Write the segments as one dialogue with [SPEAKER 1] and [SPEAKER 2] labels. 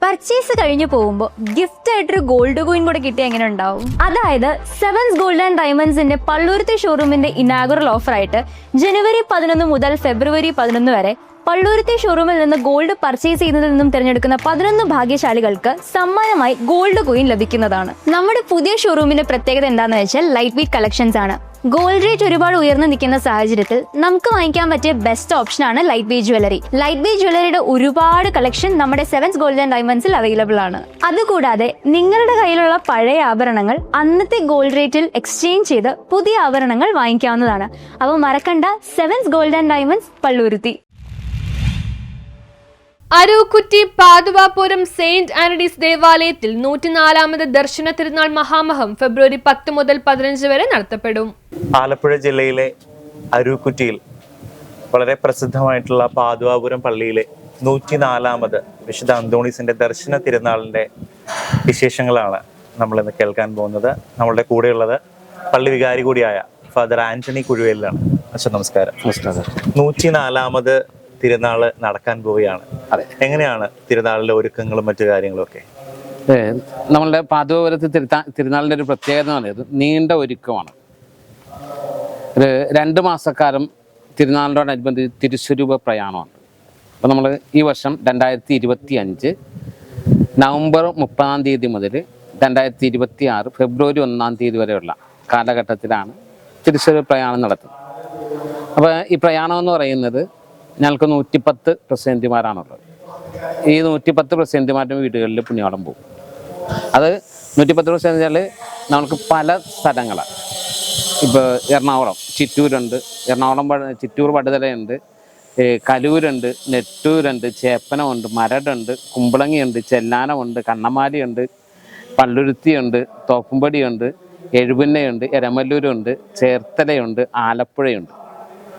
[SPEAKER 1] Purchase കഴിഞ്ഞു പോകുമ്പോൾ gift ആയിട്ടൊരു ഗോൾഡ് കോയിൻ കൂടെ കിട്ടിയ എങ്ങനെ ഉണ്ടാവും? അതായത് സെവൻസ് ഗോൾഡ് ആൻഡ് ഡയമണ്ട്സിന്റെ പള്ളുരുത്തി ഷോറൂമിന്റെ ഇനാഗുറൽ ഓഫർ ആയിട്ട് ജനുവരി 11 മുതൽ ഫെബ്രുവരി 11 വരെ പള്ളുരുത്തി ഷോറൂമിൽ നിന്ന് ഗോൾഡ് പർച്ചേസ് ചെയ്യുന്നതിൽ നിന്നും തിരഞ്ഞെടുക്കുന്ന 11 ഭാഗ്യശാലികൾക്ക് സമ്മാനമായി ഗോൾഡ് കോയിൻ ലഭിക്കുന്നതാണ്. നമ്മുടെ പുതിയ ഷോറൂമിന്റെ പ്രത്യേകത എന്താണെന്ന് വെച്ചാൽ ലൈറ്റ് വെയ്റ്റ് കളക്ഷൻസ് ആണ്. ഗോൾഡ് റേറ്റ് ഒരുപാട് ഉയർന്നു നിൽക്കുന്ന സാഹചര്യത്തിൽ നമുക്ക് വാങ്ങിക്കാൻ പറ്റിയ ബെസ്റ്റ് ഓപ്ഷനാണ് light weight jewellery. Light weight ജ്വല്ലറിയുടെ ഒരുപാട് കളക്ഷൻ നമ്മുടെ സെവൻസ് ഗോൾഡ് ആൻഡ് ഡയമണ്ട്സിൽ അവൈലബിൾ ആണ്. അതുകൂടാതെ നിങ്ങളുടെ കയ്യിലുള്ള പഴയ ആഭരണങ്ങൾ അന്നത്തെ ഗോൾഡ് റേറ്റിൽ എക്സ്ചേഞ്ച് ചെയ്ത് പുതിയ ആഭരണങ്ങൾ വാങ്ങിക്കാവുന്നതാണ്. അപ്പോൾ മറക്കണ്ട, Sevens gold and diamonds Palluruthy.
[SPEAKER 2] Arookutty Pathuvapuram Saint Antony's ദേവാലയത്തിൽ 104ാമത് ദർശന തിരുനാൾ മഹാമഹം ഫെബ്രുവരി 10 മുതൽ 15 വരെ നടത്തപ്പെടും.
[SPEAKER 3] ആലപ്പുഴ ജില്ലയിലെ അരൂക്കുറ്റിയിൽ വളരെ പ്രസിദ്ധമായിട്ടുള്ള പാതുവാപുരം പള്ളിയിലെ 104ാമത് വിശുദ്ധ അന്തോണീസിന്റെ ദർശന തിരുനാളിന്റെ വിശേഷങ്ങളാണ് നമ്മൾ ഇന്ന് കേൾക്കാൻ പോകുന്നത്. നമ്മളുടെ കൂടെയുള്ളത് പള്ളി വികാരി കൂടിയായ ഫാദർ ആന്റണി കുഴുവേലിലാണ്. അച്ഛൻ നമസ്കാരം. 104ാമത് തിരുനാള് നടക്കാൻ പോവുകയാണ്. എങ്ങനെയാണ് തിരുനാളിന്റെ ഒരുക്കങ്ങളും മറ്റു കാര്യങ്ങളും ഒക്കെ?
[SPEAKER 4] നമ്മളുടെ പാതുവാപുരത്ത് തിരുനാളിന്റെ ഒരു പ്രത്യേകത എന്ന് പറയുന്നത് നീണ്ട ഒരുക്കമാണ്. ഒരു 2 മാസക്കാലം തിരുനാളിനോടനുബന്ധിച്ച് തിരുസ്വരൂപ പ്രയാണമാണ്. അപ്പോൾ നമ്മൾ ഈ വർഷം 2025 നവംബർ 30-ാം തീയതി മുതൽ 2026 ഫെബ്രുവരി 1-ാം തീയതി വരെയുള്ള കാലഘട്ടത്തിലാണ് തിരുസ്വരൂപ പ്രയാണം നടത്തുന്നത്. അപ്പോൾ ഈ പ്രയാണം എന്ന് പറയുന്നത് ഞങ്ങൾക്ക് 110 പ്രസിഡന്റിമാരാണുള്ളത്. ഈ 110 പ്രസിഡന്റിമാരുടെ വീടുകളിൽ പുണ്യാളം പോകും. അത് 110 പ്രസിഡന്റികൾ നമുക്ക് പല സ്ഥലങ്ങളാണ്. ഇപ്പോൾ എറണാകുളം ചിറ്റൂരുണ്ട്, ചിറ്റൂർ വടുതലയുണ്ട്, കലൂരുണ്ട്, നെട്ടൂരുണ്ട്, ചേപ്പനമുണ്ട്, മരടുണ്ട്, കുമ്പളങ്ങിയുണ്ട്, ചെല്ലാനമുണ്ട്, കണ്ണമാലിയുണ്ട്, പള്ളുരുത്തിയുണ്ട്, തോപ്പുംപടിയുണ്ട്, എഴുപുന്നയുണ്ട്, എരമല്ലൂരുണ്ട്, ചേർത്തലയുണ്ട്, ആലപ്പുഴയുണ്ട്.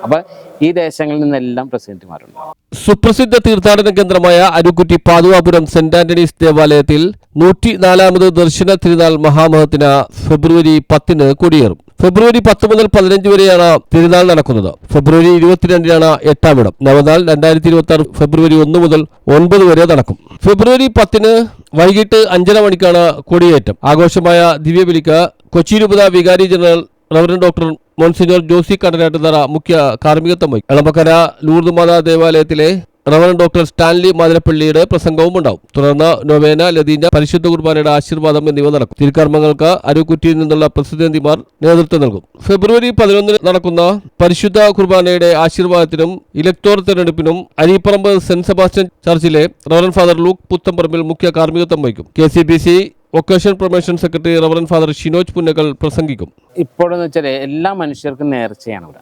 [SPEAKER 4] അപ്പൊ ഈ ദേശങ്ങളിൽ നിന്നെല്ലാം പ്രസിഡന്റുമാരുണ്ട്.
[SPEAKER 5] സുപ്രസിദ്ധ തീർത്ഥാടന കേന്ദ്രമായ അരൂക്കുറ്റി പാതുവാപുരം സെന്റ് ആന്റണീസ് ദേവാലയത്തിൽ 104ാമത് ദർശന തിരുനാൾ മഹാമഹത്തിന് ഫെബ്രുവരി 10 കൊടിയേറും. ഫെബ്രുവരി 10 മുതൽ 15 വരെയാണ് തിരുനാൾ നടക്കുന്നത്. ഫെബ്രുവരി 22 8ാം ഇടം. നവനാൾ 2026 ഫെബ്രുവരി 1 മുതൽ 9 വരെ നടക്കും. ഫെബ്രുവരി 10 വൈകിട്ട് 5:30 മണിക്കാണ് കൊടിയേറ്റം. ആഘോഷമായ ദിവ്യബലിക്ക് കൊച്ചി രൂപത വികാരി general reverend doctor monsignor Josy Kandanattuthara മുഖ്യ കാർമ്മികത്വം വഹിക്കും. എളമക്കര ലൂർദ് മാതാ ദേവാലയത്തിലെ റവറൻഡ് ഡോക്ടർ സ്റ്റാൻലി മാതിരപ്പള്ളിയുടെ പ്രസംഗവും ഉണ്ടാവും. തുടർന്ന് നൊവേന, ലതീഞ്ഞ, പരിശുദ്ധ കുർബാനയുടെ ആശീർവാദം എന്നിവ നടക്കും. തിരുക്കർമ്മങ്ങൾക്ക് അരൂക്കുറ്റിയിൽ നിന്നുള്ള പ്രസിഡന്റിമാർ നേതൃത്വം നൽകും. ഫെബ്രുവരി 11 നടക്കുന്ന പരിശുദ്ധ കുർബാനയുടെ ആശീർവാദത്തിനും ഇലക്ടോർ തെരഞ്ഞെടുപ്പിനും അരീപ്പറമ്പ് സെന്റ് സെബാസ്റ്റ്യൻ ചർച്ചിലെ റവറൻഡ് ഫാദർ ലൂക്ക് പുത്തംപറമ്പിൽ മുഖ്യ കാർമ്മികത്വം വഹിക്കും. KCBC vocation promotion secretary reverend father Shinoj Punnakkal പ്രസംഗിക്കും.
[SPEAKER 4] ഇപ്പോഴെന്ന് വെച്ചാൽ എല്ലാ മനുഷ്യർക്കും നേർച്ചയാണ് ഇവിടെ,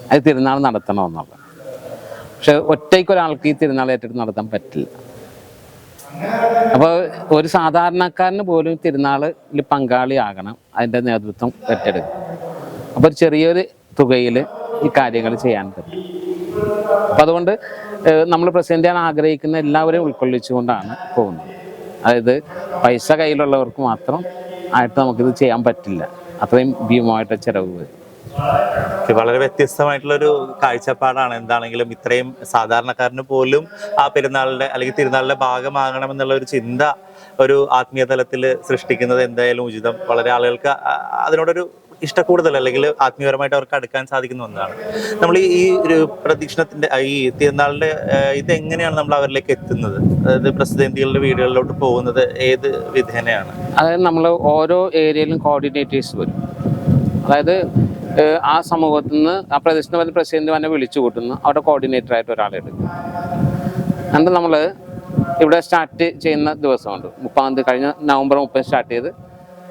[SPEAKER 4] അത് തിരുനാൾ നടത്തണമെന്നുള്ളത്. പക്ഷെ ഒറ്റയ്ക്കൊരാൾക്ക് ഈ തിരുനാൾ ഏറ്റെടുത്ത് നടത്താൻ പറ്റില്ല. അപ്പോൾ ഒരു സാധാരണക്കാരന് പോലും തിരുനാളിൽ പങ്കാളിയാകണം, അതിൻ്റെ നേതൃത്വം ഏറ്റെടുക്കും. അപ്പോൾ ഒരു ചെറിയൊരു തുകയിൽ ഈ കാര്യങ്ങൾ ചെയ്യാൻ പറ്റും. അപ്പം അതുകൊണ്ട് നമ്മൾ പ്രസിഡന്റ് ചെയ്യാൻ ആഗ്രഹിക്കുന്ന എല്ലാവരെയും ഉൾക്കൊള്ളിച്ചുകൊണ്ടാണ് പോകുന്നത്. അതായത് പൈസ കയ്യിലുള്ളവർക്ക് മാത്രം ആയിട്ട് നമുക്കിത് ചെയ്യാൻ പറ്റില്ല, അത്രയും ഭീമമായിട്ട് ചിലവ് വരും.
[SPEAKER 3] വളരെ വ്യത്യസ്തമായിട്ടുള്ളൊരു കാഴ്ചപ്പാടാണ്. എന്താണെങ്കിലും ഇത്രയും സാധാരണക്കാരന് പോലും ആ പെരുന്നാളിന്റെ അല്ലെങ്കിൽ തിരുനാളിന്റെ ഭാഗമാകണം എന്നുള്ള ഒരു ചിന്ത ഒരു ആത്മീയ തലത്തിൽ സൃഷ്ടിക്കുന്നത് എന്തായാലും ഉചിതം. വളരെ ആളുകൾക്ക് അതിനോടൊരു ഇഷ്ടക്കൂടുതൽ അല്ലെങ്കിൽ ആത്മീയപരമായിട്ട് അവർക്ക് അടുക്കാൻ സാധിക്കുന്ന ഒന്നാണ്. നമ്മൾ ഈ ഒരു പ്രദക്ഷിണത്തിന്റെ ഈ തിരുനാളിന്റെ ഇതെങ്ങനെയാണ് നമ്മൾ അവരിലേക്ക് എത്തുന്നത്? അതായത് പ്രസിഡന്റികളുടെ വീടുകളിലോട്ട് പോകുന്നത് ഏത് വിധേനയാണ്?
[SPEAKER 4] അതായത് നമ്മൾ ഓരോ ഏരിയയിലും കോർഡിനേറ്റേഴ്സ് വരും. അതായത് ആ സമൂഹത്തിൽ നിന്ന് ആ പ്രദക്ഷിണ പ്രസിഡന്റ് തന്നെ വിളിച്ചു കൂട്ടുന്നു, അവിടെ കോർഡിനേറ്ററായിട്ട് ഒരാളെ എടുക്കും. എന്നിട്ട് നമ്മൾ ഇവിടെ സ്റ്റാർട്ട് ചെയ്യുന്ന ദിവസമുണ്ട്, 30-ാം തീയതി കഴിഞ്ഞ നവംബർ 30 സ്റ്റാർട്ട് ചെയ്ത്,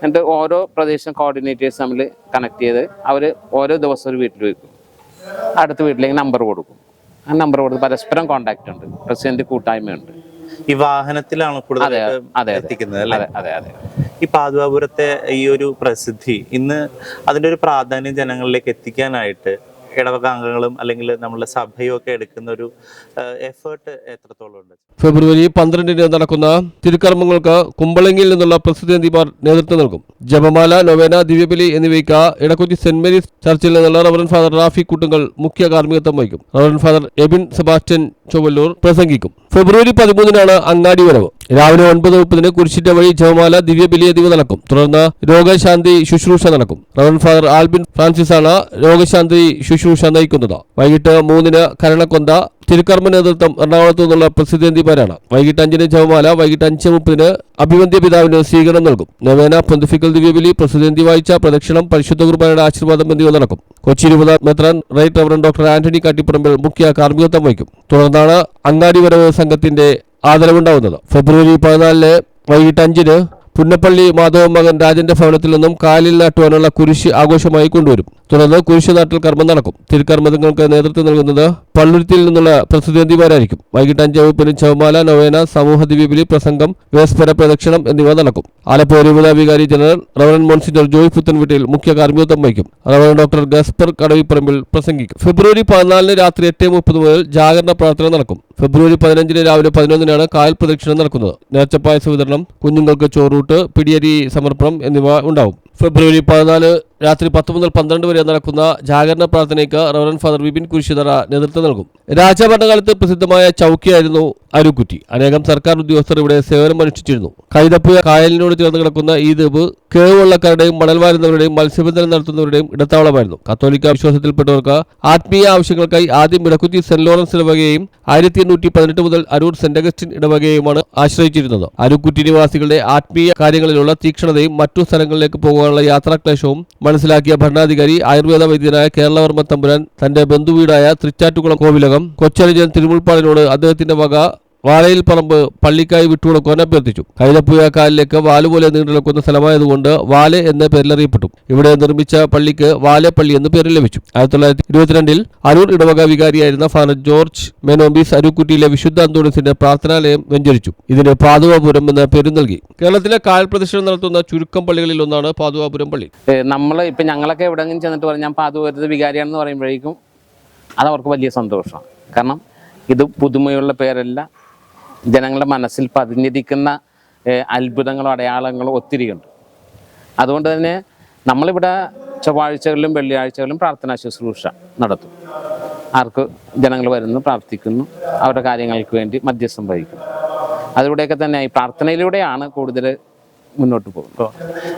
[SPEAKER 4] എന്നിട്ട് ഓരോ പ്രദേശം കോർഡിനേറ്റേഴ്സ് തമ്മിൽ കണക്ട് ചെയ്ത് അവർ ഓരോ ദിവസം ഒരു വീട്ടിൽ വയ്ക്കും. അടുത്ത വീട്ടിലേക്ക് നമ്പർ കൊടുക്കും. ആ നമ്പർ കൊടുത്ത് പരസ്പരം കോണ്ടാക്ട് ഉണ്ട്, പ്രസിഡന്റ് കൂട്ടായ്മയുണ്ട്.
[SPEAKER 3] ഈ വാഹനത്തിലാണ് കൂടുതൽ എത്തിക്കുന്നത് അല്ലേ?
[SPEAKER 4] അതെ അതെ.
[SPEAKER 3] ഈ പാതുവാപുരത്തെ ഈ ഒരു പ്രസിദ്ധി ഇന്ന് അതിൻ്റെ ഒരു പ്രാധാന്യം ജനങ്ങളിലേക്ക് എത്തിക്കാനായിട്ട് ഇടവക അംഗങ്ങളും അല്ലെങ്കിൽ നമ്മുടെ സഭയും ഒക്കെ എടുക്കുന്ന ഒരു എഫേർട്ട് എത്രത്തോളം ഉണ്ട്?
[SPEAKER 5] ഫെബ്രുവരി 12 നടക്കുന്ന തിരുക്കർമ്മങ്ങൾക്ക് കുമ്പളങ്ങിയിൽ നിന്നുള്ള പ്രസിഡന്റിമാർ നേതൃത്വം നൽകും. ജപമാല, നൊവേന, ദിവ്യബലി എന്നിവയ്ക്ക് ഇടക്കൊച്ചി സെന്റ് മേരീസ് ചർച്ചിൽ നിന്നുള്ള റവറൻഡ് ഫാദർ റാഫി കൂട്ടുങ്കൽ മുഖ്യ കാർമ്മികത്വം വഹിക്കും. Reverend Father Ebin Sebastian Chowallur പ്രസംഗിക്കും. ഫെബ്രുവരി 13 അങ്ങാടി വരവ്. രാവിലെ 9:30 കുരിശിന്റെ വഴി ജപമാല, ദിവ്യബലി എന്നിവ നടക്കും. തുടർന്ന് രോഗശാന്തി ശുശ്രൂഷ നടക്കും. റവറന്റ് ഫാദർ ആൽബിൻ ഫ്രാൻസിസ് ആണ് രോഗശാന്തി ശുശ്രൂഷ നയിക്കുന്നത്. വൈകിട്ട് 3 കരണക്കൊന്ത. തിരുക്കർമ്മ നേതൃത്വം എറണാകുളത്തു നിന്നുള്ള പ്രസിദ്ധേന്തിമാരാണ്. വൈകിട്ട് 5 ജപമാല. വൈകിട്ട് 5:30 അഭിവന്ദ്യ പിതാവിന് സ്വീകരണം നൽകും. നവേന, പൊന്തിഫിക്കൽ ദിവ്യബലി, പ്രസിദ്ധേന്തി വായിച്ച, പ്രദക്ഷിണം, പരിശുദ്ധ കുർബാനയുടെ ആശീർവാദം എന്നിവ നടക്കും. കൊച്ചി രൂപത മെത്രാൻ റൈറ്റ് റവറന്റ് ഡോക്ടർ ആന്റണി കാട്ടിപ്പറമ്പിൽ മുഖ്യ കാർമ്മികത്വം വഹിക്കും. തുടർന്നാണ് അങ്ങാടി വരവ് സംഘത്തിന്റെ ആദരവുണ്ടാവുന്നത്. ഫെബ്രുവരി 14 വൈകിട്ട് 5 പുന്നപ്പള്ളി മാധവ മകൻ രാജന്റെ ഭവനത്തിൽ നിന്നും കാലിൽ നാട്ടുവാനുള്ള കുരിശ് ആഘോഷമായി കൊണ്ടുവരും. തുടർന്ന് കുരിശ് നാട്ടൽ കർമ്മം നടക്കും. തിരുക്കർമ്മങ്ങൾക്ക് നേതൃത്വം നൽകുന്നത് പള്ളുരുത്തിയിൽ നിന്നുള്ള പ്രസിദ്ധേന്തിമാരായിരിക്കും. വൈകിട്ട് 5:30 ജപമാല, നൊവേന, സമൂഹ ദിവ്യബലി, പ്രസംഗം, വേസ്പര പ്രദക്ഷിണം എന്നിവ നടക്കും. ആലപ്പുഴ രൂപത വികാരി ജനറൽ റവറന്റ് മോൺസിഞ്ഞർ ജോയ് പുത്തൻവീട്ടിൽ മുഖ്യ കാർമ്മികത്വം വഹിക്കും. റവറന്റ് ഡോക്ടർ ഗസ്പർ കടവിപ്പറമ്പിൽ പ്രസംഗിക്കും. ഫെബ്രുവരി 14 രാത്രി 8:30 മുതൽ ജാഗരണ പ്രാർത്ഥന നടക്കും. ഫെബ്രുവരി 15 രാവിലെ 11 കായൽ പ്രദക്ഷിണം നടക്കുന്നത്. നേർച്ചപ്പായസ വിതരണം, കുഞ്ഞുങ്ങൾക്ക് ചോറൂട്ട്, പിടിയരി സമർപ്പണം എന്നിവ ഉണ്ടാവും. ഫെബ്രുവരി 14 രാത്രി 10 മുതൽ 12 വരെ നടക്കുന്ന ജാഗരണ പ്രാർത്ഥനയ്ക്ക് റവറന്റ് ഫാദർ വിപിൻ കുരിശിതറ നേതൃത്വം നൽകും. രാജഭരണകാലത്ത് പ്രസിദ്ധമായ ചൗക്കിയായിരുന്നു അരുക്കുറ്റി. അനേകം സർക്കാർ ഉദ്യോഗസ്ഥർ ഇവിടെ സേവനം അനുഷ്ഠിച്ചിരുന്നു. കൈതപ്പുഴ കായലിനോട് ചേർന്ന് കിടക്കുന്ന ഈ ദ്വീപ് കേവുവള്ളക്കാരുടെയും മണൽ വാരുന്നവരുടെയും മത്സ്യബന്ധനം നടത്തുന്നവരുടെയും ഇടത്താവളമായിരുന്നു. കത്തോലിക്ക വിശ്വാസത്തിൽപ്പെട്ടവർക്ക് ആത്മീയ ആവശ്യങ്ങൾക്കായി ആദ്യം ഇടക്കുറ്റി സെന്റ് ലോറൻസ് ഇടവകയും 1818 മുതൽ അരൂർ സെന്റ് അഗസ്റ്റിൻ ഇടവകയുമാണ് ആശ്രയിച്ചിരുന്നത്. അരുക്കുറ്റി നിവാസികളുടെ ആത്മീയ കാര്യങ്ങളിലുള്ള തീക്ഷ്ണതയും മറ്റു സ്ഥലങ്ങളിലേക്ക് പോകാനുള്ള യാത്രാക്ലേശവും മനസ്സിലാക്കിയ ഭരണാധികാരി ആയുർവേദ വൈദ്യനായ കേരളവർമ്മ തമ്പുരാൻ തന്റെ ബന്ധുവീടായ തൃച്ചാറ്റുകുളം കോവിലകം കൊച്ചനുജൻ തിരുമുൽപ്പാടിനോട് അദ്ദേഹത്തിന്റെ വക വാലയിൽ പറമ്പ് പള്ളിക്കായി വിട്ടുകൊടുക്കുവാൻ അഭ്യർത്ഥിച്ചു. കൈതപ്പുഴ കായലിലേക്ക് വാലുപോലെ നീണ്ടു നിൽക്കുന്ന സ്ഥലമായതുകൊണ്ട് വാലെ എന്ന പേരിലറിയപ്പെട്ടു. ഇവിടെ നിർമ്മിച്ച പള്ളിക്ക് വാലെപ്പള്ളി എന്ന് പേര് ലഭിച്ചു. 1922 അരൂർ ഇടവക വികാരിയായിരുന്ന ഫാദർ ജോർജ് മെനോബീസ് അരുക്കുറ്റിയിലെ വിശുദ്ധ അന്തോണീസിന്റെ പ്രാർത്ഥനാലയം വെഞ്ചരിച്ചു. ഇതിന് പാതുവാപുരം എന്ന പേര് നൽകി. കേരളത്തിലെ കായൽ പ്രദക്ഷിണം നടത്തുന്ന ചുരുക്കം പള്ളികളിൽ ഒന്നാണ് പാതുവാപുരം പള്ളി.
[SPEAKER 4] ഇപ്പം ഞങ്ങളൊക്കെ എവിടെയെങ്കിലും ചെന്നിട്ട് പറഞ്ഞാൽ ഞാൻ പാതുവാപുരത്ത് വികാരിയാണെന്ന് പറയുമ്പോഴേക്കും അത് അവർക്ക് വലിയ സന്തോഷമാണ്. കാരണം ഇത് പുതുമയുള്ള പേരല്ല, ജനങ്ങളുടെ മനസ്സിൽ പതിഞ്ഞിരിക്കുന്ന അത്ഭുതങ്ങളും അടയാളങ്ങളും ഒത്തിരിയുണ്ട്. അതുകൊണ്ട് തന്നെ നമ്മളിവിടെ ചൊവ്വാഴ്ചകളിലും വെള്ളിയാഴ്ചകളിലും പ്രാർത്ഥനാ ശുശ്രൂഷ നടത്തും. ആർക്ക് ജനങ്ങൾ വരുന്നു, പ്രാർത്ഥിക്കുന്നു, അവരുടെ കാര്യങ്ങൾക്ക് വേണ്ടി മധ്യസ്ഥം വഹിക്കുന്നു. അതിലൂടെയൊക്കെ തന്നെ ഈ പ്രാർത്ഥനയിലൂടെയാണ് കൂടുതൽ മുന്നോട്ട് പോകുന്നത്.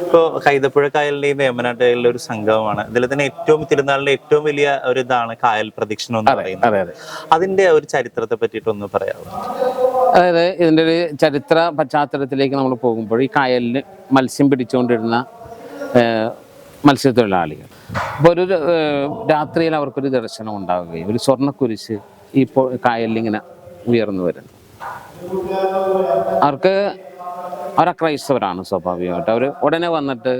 [SPEAKER 3] ഇപ്പോൾ കൈതപ്പുഴ കായലിന്റെയും വേമ്പനാട്ടുകായലിലെ ഒരു സംഗമമാണ്. ഇതിൽ തന്നെ തിരുനാളിന്റെ ഏറ്റവും വലിയ ഒരു ഇതാണ് കായൽ പ്രദക്ഷിണം എന്ന് പറയുന്നത്. അതിന്റെ ഒരു ചരിത്രത്തെ പറ്റിയിട്ടൊന്ന് പറയാമോ?
[SPEAKER 4] അതായത് ഇതിൻ്റെ ഒരു ചരിത്ര പശ്ചാത്തലത്തിലേക്ക് നമ്മൾ പോകുമ്പോൾ ഈ കായലിൽ മത്സ്യം പിടിച്ചുകൊണ്ടിരുന്ന മത്സ്യത്തൊഴിലാളികൾ അപ്പോൾ ഒരു രാത്രിയിൽ അവർക്കൊരു ദർശനം ഉണ്ടാവുകയും ഒരു സ്വർണ്ണക്കുരിശ് ഈ കായലിലിങ്ങനെ ഉയർന്നു വരുന്നു. അവർ ക്രൈസ്തവരാണ് സ്വാഭാവികമായിട്ട്. അവർ ഉടനെ വന്നിട്ട്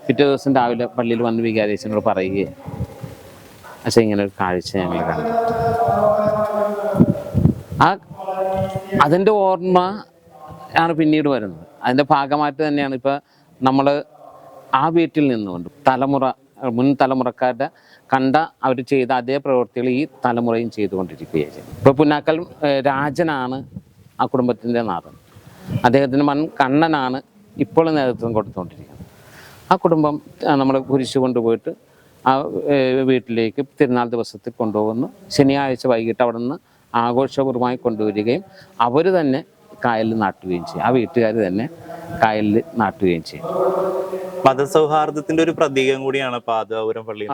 [SPEAKER 4] പിറ്റേ ദിവസം രാവിലെ പള്ളിയിൽ വന്ന് വികാരിച്ചനോട് പറയുകയും പക്ഷേ ഇങ്ങനെ ഒരു കാഴ്ച ഞങ്ങൾ കണ്ടു. അതിൻ്റെ ഓർമ്മ ആണ് പിന്നീട് വരുന്നത്. അതിൻ്റെ ഭാഗമായിട്ട് തന്നെയാണ് ഇപ്പം നമ്മൾ ആ വീട്ടിൽ നിന്നുകൊണ്ട് മുൻ തലമുറക്കാരുടെ അവർ ചെയ്ത അതേ പ്രവൃത്തികൾ ഈ തലമുറയും ചെയ്തുകൊണ്ടിരിക്കുകയാണ് ചെയ്യുന്നത്. ഇപ്പോൾ പുന്നാക്കൽ രാജനാണ് ആ കുടുംബത്തിൻ്റെ നാഥൻ. അദ്ദേഹത്തിന് കണ്ണനാണ് ഇപ്പോൾ നേതൃത്വം കൊടുത്തുകൊണ്ടിരിക്കുന്നത്. ആ കുടുംബം നമ്മൾ കുരിശ് കൊണ്ടുപോയിട്ട് ആ വീട്ടിലേക്ക് തിരുനാൾ ദിവസത്തിൽ കൊണ്ടുപോകുന്നു. ശനിയാഴ്ച വൈകിട്ട് അവിടെ നിന്ന് ആഘോഷപൂർവ്വമായി കൊണ്ടുവരികയും അവർ തന്നെ കായലിൽ നാട്ടുകയും ചെയ്യും. ആ വീട്ടുകാർ തന്നെ കായലിൽ നാട്ടുകയും ചെയ്യും.
[SPEAKER 3] മതസൗഹാർദ്ദത്തിന്റെ ഒരു പ്രതീകം കൂടിയാണ് പാതുവാപുരം പള്ളി.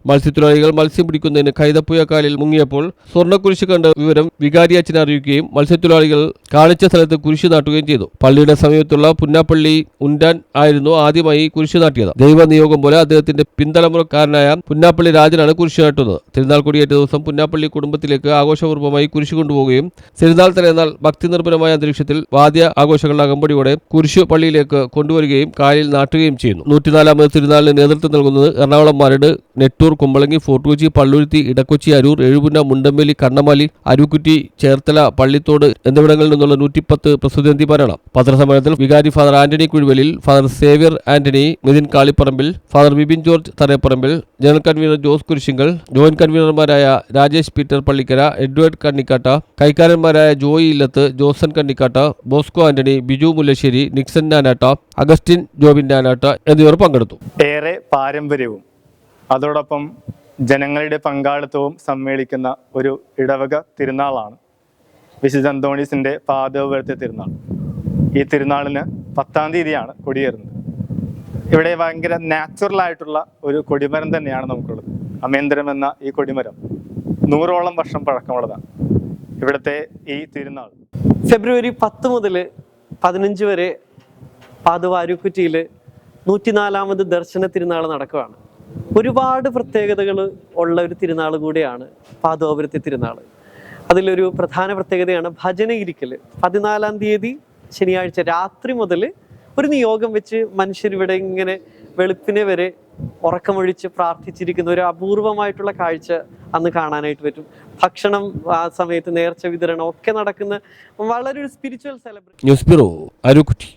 [SPEAKER 5] മത്സ്യത്തൊഴിലാളികൾ മത്സ്യം പിടിക്കുന്നതിന് കൈതപ്പുഴ കായലിൽ മുങ്ങിയപ്പോൾ സ്വർണ്ണക്കുരിശ് കണ്ട വിവരം വികാരി അച്ഛനെ അറിയിക്കുകയും മത്സ്യത്തൊഴിലാളികൾ കാണിച്ച സ്ഥലത്ത് കുരിശ് നാട്ടുകയും ചെയ്തു. പള്ളിയുടെ സമീപത്തുള്ള പുന്നാപ്പള്ളി ഉൻഡാൻ ആയിരുന്നു ആദ്യമായി കുരിശ് നാട്ടിയത്. ദൈവ നിയോഗം പോലെ അദ്ദേഹത്തിന്റെ പിന്തലമുറക്കാരനായ പുന്നാപ്പള്ളി രാജനാണ് കുരിശ് നാട്ടുന്നത്. തിരുനാൾ കൊടിയേറ്റ ദിവസം പുന്നാപ്പള്ളി കുടുംബത്തിലേക്ക് ആഘോഷപൂർവ്വമായി കുരിശ് കൊണ്ടുപോവുകയും തിരുനാൾ തലേന്നാൾ ഭക്തി നിർഭരമായ അന്തരീക്ഷത്തിൽ വാദ്യ ആഘോഷങ്ങളുടെ അകമ്പടിയോടെ കുരിശ് പള്ളിയിലേക്ക് കൊണ്ടുവരികയും കായലിൽ നാട്ടുകയും ചെയ്യുന്നു. 104ാമത് തിരുനാളിന് നേതൃത്വം നൽകുന്നത് എറണാകുളം മരട്, നെട്ടൂർ, കുമ്പളങ്ങി, ഫോർട്ട് കൊച്ചി, പള്ളുരുത്തി, ഇടക്കൊച്ചി, അരൂർ, എഴുപുന്ന, മുണ്ടമ്പേലി, കണ്ണമാലി, അരുക്കുറ്റി, ചേർത്തല, പള്ളിത്തോട് എന്നിവിടങ്ങളിൽ നിന്നുള്ള 110 പ്രസിദ്ധേന്തിമാരാണ്. പത്രസമ്മേളനത്തിൽ വികാരി father Antony Kuzhuvelil, father Xavier Antony, Mithin Kalliparambil, father Vipin George Thareparambil, general convener Jose Kurisingal, joint കൺവീനർമാരായ രാജേഷ് പീറ്റർ പള്ളിക്കര, എഡ്വേർഡ് കണ്ണിക്കാട്ട, കൈക്കാരന്മാരായ Joy Illath, Joson Kannikkatta, Bosco Antony, Biju Mullassery, Nixon Nanatta, Augustine Jobin Nanatta എന്നിവർ പങ്കെടുത്തു.
[SPEAKER 6] ഏറെ പാരമ്പര്യവും അതോടൊപ്പം ജനങ്ങളുടെ പങ്കാളിത്തവും സമ്മേളിക്കുന്ന ഒരു ഇടവക തിരുനാളാണ് വിശുദ്ധ അന്തോണീസിൻ്റെ പാദോപുരത്തെ തിരുനാൾ. ഈ തിരുനാളിന് 10-ാം തീയതിയാണ് കൊടിയേറുന്നത്. ഇവിടെ ഭയങ്കര നാച്ചുറലായിട്ടുള്ള ഒരു കൊടിമരം തന്നെയാണ് നമുക്കുള്ളത്. അമേന്തരം എന്ന ഈ കൊടിമരം 100ഓളം വർഷം പഴക്കമുള്ളതാണ്. ഇവിടുത്തെ ഈ തിരുനാൾ
[SPEAKER 7] ഫെബ്രുവരി 10 മുതൽ 15 വരെ പാതുവ അരുക്കുറ്റിയിൽ 104ാമത് ദർശന തിരുനാൾ നടക്കുകയാണ്. ഒരുപാട് പ്രത്യേകതകൾ ഉള്ള ഒരു തിരുനാൾ കൂടിയാണ് പാദോപുരത്തെ തിരുനാൾ. അതിലൊരു പ്രധാന പ്രത്യേകതയാണ് ഭജന ഇരിക്കൽ. 14-ാം തീയതി ശനിയാഴ്ച രാത്രി മുതൽ ഒരു നിയോഗം വെച്ച് മനുഷ്യരിവിടെ ഇങ്ങനെ വെളുപ്പിനെ വരെ ഉറക്കമൊഴിച്ച് പ്രാർത്ഥിച്ചിരിക്കുന്ന ഒരു അപൂർവമായിട്ടുള്ള കാഴ്ച അന്ന് കാണാനായിട്ട് പറ്റും. ഭക്ഷണം ആ സമയത്ത് നേർച്ച വിതരണം ഒക്കെ നടക്കുന്ന വളരെ ഒരു spiritual celebration.
[SPEAKER 5] News bureau Arookutty.